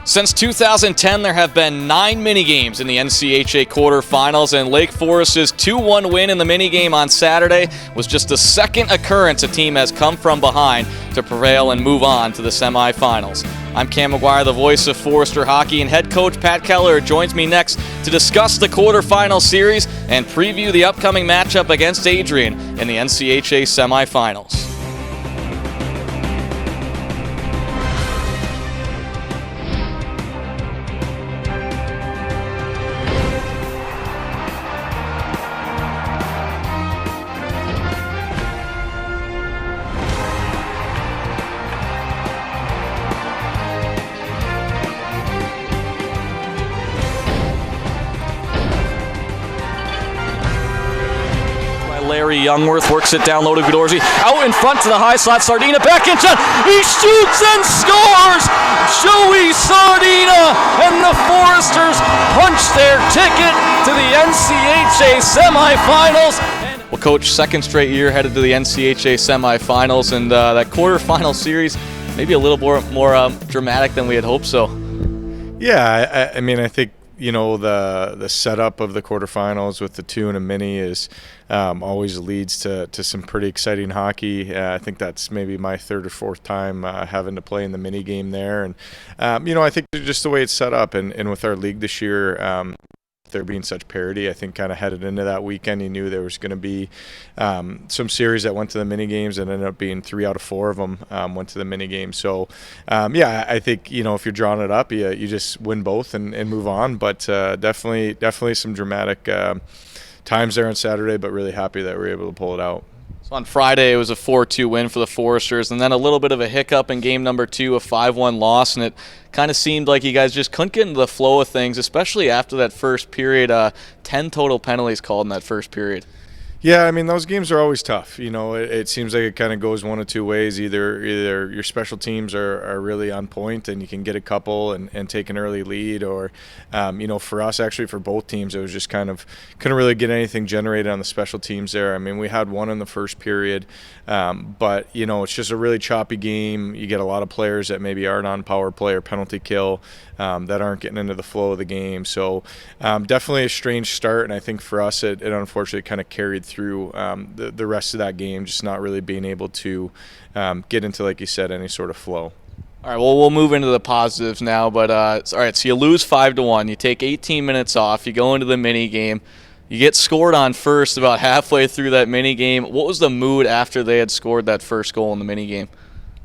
Since 2010, there have been 9 mini-games in the NCHA quarterfinals, and Lake Forest's 2-1 win in the mini-game on Saturday was just the second occurrence a team has come from behind to prevail and move on to the semifinals. I'm Cam McGuire, the voice of Forester hockey, and head coach Pat Keller joins me next to discuss the quarterfinal series and preview the upcoming matchup against Adrian in the NCHA semifinals. Larry Youngworth works it down low to Godorsky. Out in front to the high slot. Sardina back in shot. He shoots and scores! Joey Sardina and the Foresters punch their ticket to the NCHA semifinals. Well, Coach, second straight year headed to the NCHA semifinals, and that quarterfinal series maybe a little more dramatic than we had hoped so. Yeah, I mean, I think, you know, the setup of the quarterfinals with the 2 and a mini is always leads to some pretty exciting hockey. I think that's maybe my third or fourth time having to play in the mini game there, and you know, I think just the way it's set up, and with our league this year, there being such parity, I think kind of headed into that weekend, you knew there was going to be some series that went to the mini games, and ended up being 3 out of 4 of them went to the mini game. So yeah, I think, you know, if you're drawing it up, you just win both and move on. But definitely some dramatic times there on Saturday, but really happy that we were able to pull it out. So on Friday, it was a 4-2 win for the Foresters, and then a little bit of a hiccup in game number 2, a 5-1 loss, and it kind of seemed like you guys just couldn't get into the flow of things, especially after that first period. 10 total penalties called in that first period. Yeah, I mean, those games are always tough. You know, it seems like it kind of goes one of two ways. Either your special teams are really on point and you can get a couple and take an early lead, or, you know, for us, actually for both teams, it was just kind of couldn't really get anything generated on the special teams there. I mean, we had one in the first period, but, you know, it's just a really choppy game. You get a lot of players that maybe aren't on power play or penalty kill that aren't getting into the flow of the game. So definitely a strange start, and I think for us it unfortunately kind of carried through the rest of that game, just not really being able to get into, like you said, any sort of flow. All right, well, we'll move into the positives now, but all right, so you lose 5-1, you take 18 minutes off, you go into the mini game, you get scored on first about halfway through that mini game. What was the mood after they had scored that first goal in the mini game?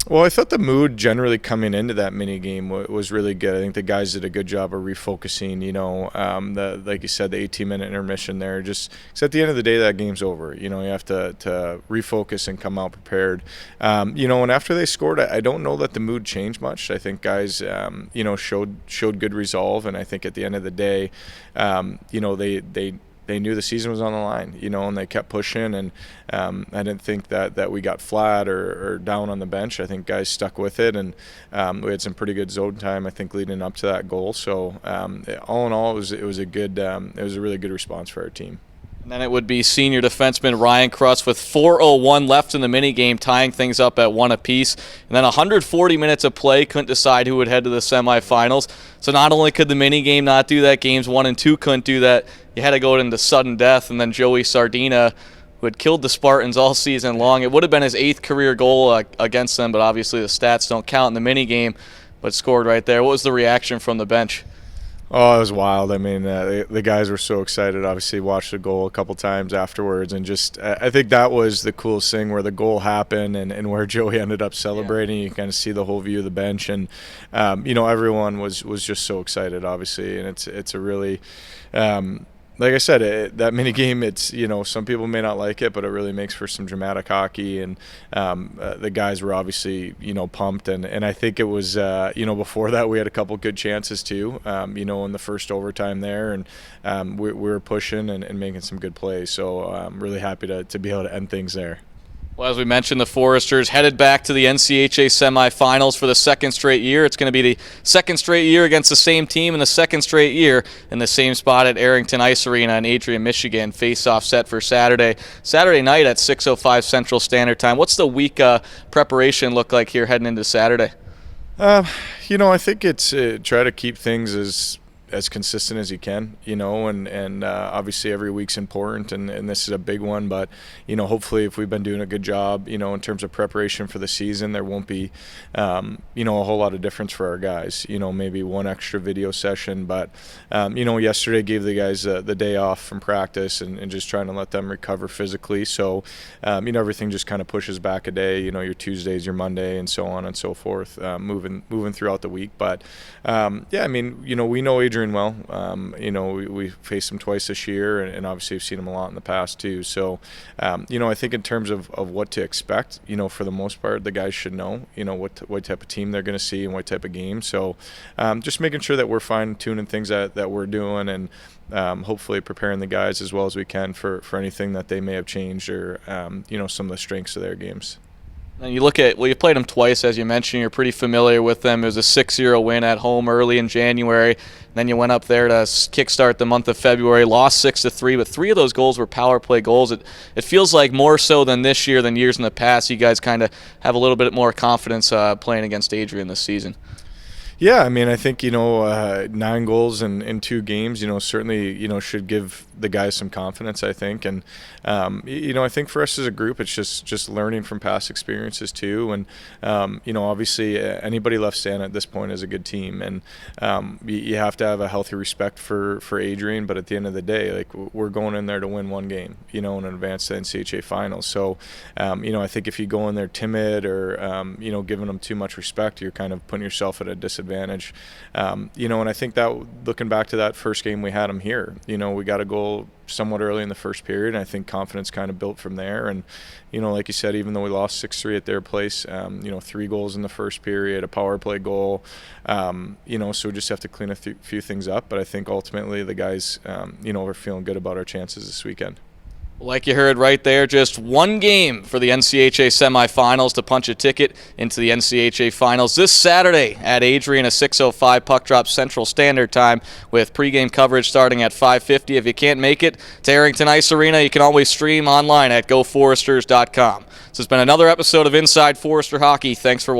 Well, I thought the mood generally coming into that mini game was really good. I think the guys did a good job of refocusing. You know, like you said, the 18-minute intermission there. Just because at the end of the day, that game's over. You know, you have to refocus and come out prepared. You know, and after they scored, I don't know that the mood changed much. I think guys, you know, showed good resolve, and I think at the end of the day, you know, they knew the season was on the line, you know, and they kept pushing, and I didn't think that we got flat or down on the bench. I think guys stuck with it, and we had some pretty good zone time, I think, leading up to that goal. So all in all, it was a really good response for our team. And then it would be senior defenseman Ryan Krutz with 4:01 left in the mini game, tying things up at 1 apiece. And then 140 minutes of play, couldn't decide who would head to the semifinals. So not only could the mini game not do that, games 1 and 2 couldn't do that. You had to go into sudden death, and then Joey Sardina, who had killed the Spartans all season long. It would have been his 8th career goal against them, but obviously the stats don't count in the mini game, but scored right there. What was the reaction from the bench? Oh, it was wild. I mean, the guys were so excited. Obviously, watched the goal a couple times afterwards, and just I think that was the coolest thing, where the goal happened and where Joey ended up celebrating. Yeah. You kind of see the whole view of the bench, and you know, everyone was just so excited, obviously, and it's a really. Like I said, that mini game, it's, you know, some people may not like it, but it really makes for some dramatic hockey, and the guys were obviously, you know, pumped, and I think it was, you know, before that we had a couple good chances too, you know, in the first overtime there, and we were pushing and making some good plays, so I'm really happy to be able to end things there. Well, as we mentioned, the Foresters headed back to the NCHA semifinals for the second straight year. It's going to be the second straight year against the same team, and the second straight year in the same spot at Arrington Ice Arena in Adrian, Michigan. Face-off set for Saturday night at 6:05 Central Standard Time. What's the week preparation look like here heading into Saturday? I think it's try to keep things as consistent as you can, and obviously every week's important, and this is a big one, but, hopefully if we've been doing a good job, in terms of preparation for the season, there won't be, a whole lot of difference for our guys, maybe one extra video session, but, yesterday gave the guys the day off from practice and just trying to let them recover physically, so, everything just kind of pushes back a day, your Tuesdays, your Monday, and so on and so forth, moving throughout the week, but, we know Adrian well. We faced him twice this year, and obviously we've seen him a lot in the past too. So, I think in terms of what to expect, for the most part, the guys should know, what type of team they're going to see and what type of game. So, just making sure that we're fine-tuning things that we're doing, and hopefully preparing the guys as well as we can for anything that they may have changed or, some of the strengths of their games. And you look at, you played them twice, as you mentioned. You're pretty familiar with them. It was a 6-0 win at home early in January. Then you went up there to kickstart the month of February, lost 6-3, but 3 of those goals were power play goals. It feels like more so than this year than years in the past. You guys kind of have a little bit more confidence playing against Adrian this season. Yeah, I think 9 goals in 2 games, certainly should give the guys some confidence, I think, and I think for us as a group, it's just learning from past experiences too, and obviously anybody left standing at this point is a good team, and you have to have a healthy respect for Adrian, but at the end of the day, like, we're going in there to win 1 game, and advance to the NCHA finals. So, I think if you go in there timid or giving them too much respect, you're kind of putting yourself at a disadvantage. And I think that looking back to that first game we had them here, we got a goal somewhat early in the first period, and I think confidence kind of built from there. And, like you said, even though we lost 6-3 at their place, 3 goals in the first period, a power play goal, so we just have to clean a few things up. But I think ultimately the guys, are feeling good about our chances this weekend. Like you heard right there, just 1 game for the NCHA semifinals to punch a ticket into the NCHA finals this Saturday at Adrian, a 6:05 puck drop Central Standard Time, with pregame coverage starting at 5:50. If you can't make it to Arrington Ice Arena, you can always stream online at GoForesters.com. This has been another episode of Inside Forester Hockey. Thanks for watching.